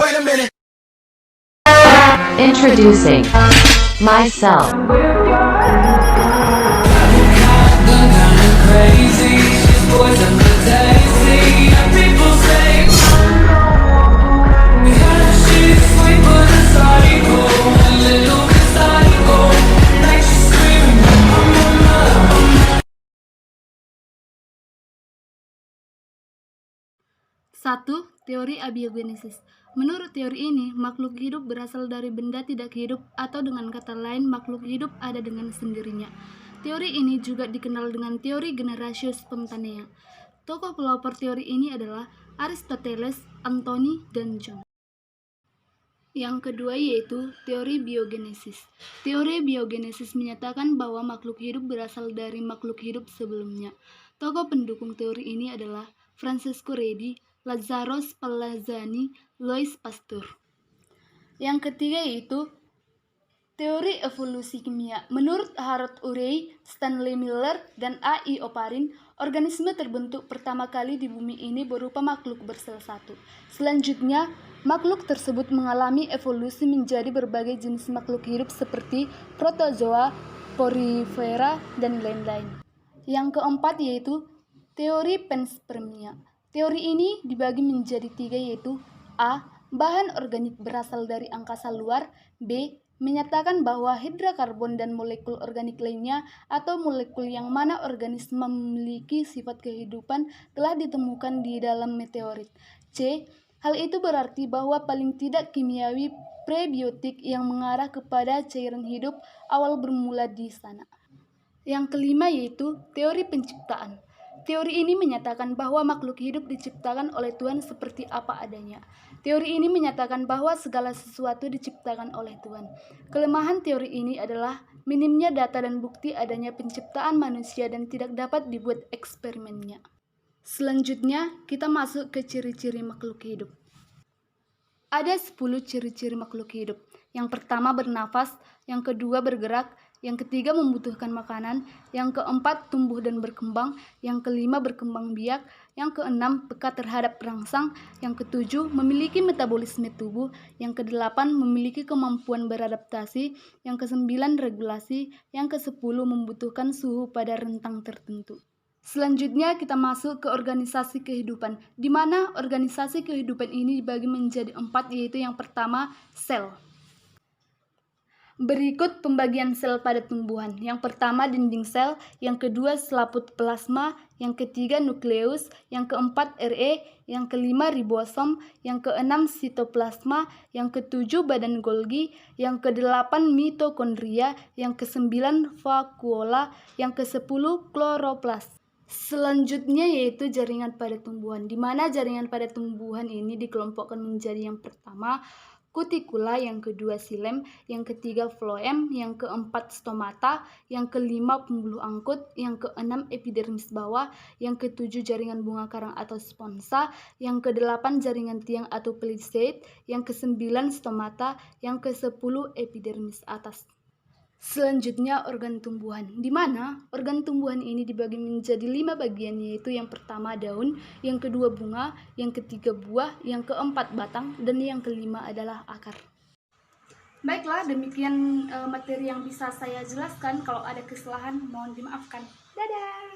Wait a minute. Introducing myself. Satu, teori abiogenesis. Menurut teori ini, makhluk hidup berasal dari benda tidak hidup atau dengan kata lain makhluk hidup ada dengan sendirinya. Teori ini juga dikenal dengan teori generatio spontanea. Tokoh pelopor teori ini adalah Aristoteles, Anthony, dan John. Yang kedua yaitu teori biogenesis. Teori biogenesis menyatakan bahwa makhluk hidup berasal dari makhluk hidup sebelumnya. Tokoh pendukung teori ini adalah Francesco Redi, Lazzaro Spallanzani, Louis Pasteur. Yang ketiga yaitu teori evolusi kimia. Menurut Harold Urey, Stanley Miller, dan A.I. Oparin, organisme terbentuk pertama kali di bumi ini berupa makhluk bersel satu. Selanjutnya, makhluk tersebut mengalami evolusi menjadi berbagai jenis makhluk hidup seperti protozoa, porifera, dan lain-lain. Yang keempat yaitu teori panspermia. Teori ini dibagi menjadi tiga yaitu A. Bahan organik berasal dari angkasa luar. B. Menyatakan bahwa hidrokarbon dan molekul organik lainnya atau molekul yang mana organisme memiliki sifat kehidupan telah ditemukan di dalam meteorit. C. Hal itu berarti bahwa paling tidak kimiawi prebiotik yang mengarah kepada cairan hidup awal bermula di sana. Yang kelima yaitu teori penciptaan. Teori ini menyatakan bahwa makhluk hidup diciptakan oleh Tuhan seperti apa adanya. Teori ini menyatakan bahwa segala sesuatu diciptakan oleh Tuhan. Kelemahan teori ini adalah minimnya data dan bukti adanya penciptaan manusia dan tidak dapat dibuat eksperimennya. Selanjutnya, kita masuk ke ciri-ciri makhluk hidup. Ada 10 ciri-ciri makhluk hidup. Yang pertama bernafas, yang kedua bergerak, yang ketiga membutuhkan makanan, yang keempat tumbuh dan berkembang, yang kelima berkembang biak, yang keenam peka terhadap perangsang, yang ketujuh memiliki metabolisme tubuh, yang kedelapan memiliki kemampuan beradaptasi, yang kesembilan regulasi, yang kesepuluh membutuhkan suhu pada rentang tertentu. Selanjutnya kita masuk ke organisasi kehidupan, di mana organisasi kehidupan ini dibagi menjadi 4 yaitu yang pertama sel. Berikut pembagian sel pada tumbuhan. Yang pertama dinding sel, yang kedua selaput plasma, yang ketiga nukleus, yang keempat RE, yang kelima ribosom, yang keenam sitoplasma, yang ketujuh badan Golgi, yang kedelapan mitokondria, yang kesembilan vakuola, yang kesepuluh kloroplas. Selanjutnya yaitu jaringan pada tumbuhan, di mana jaringan pada tumbuhan ini dikelompokkan menjadi yang pertama kutikula, yang kedua silem, yang ketiga floem, yang keempat stomata, yang kelima pembuluh angkut, yang keenam epidermis bawah, yang ketujuh jaringan bunga karang atau sponsa, yang kedelapan jaringan tiang atau palisade, yang kesembilan stomata, yang kesepuluh epidermis atas. Selanjutnya organ tumbuhan, di mana organ tumbuhan ini dibagi menjadi 5 bagian yaitu yang pertama daun, yang kedua bunga, yang ketiga buah, yang keempat batang, dan yang kelima adalah akar. Baiklah, demikian materi yang bisa saya jelaskan. Kalau ada kesalahan mohon dimaafkan. Dadah!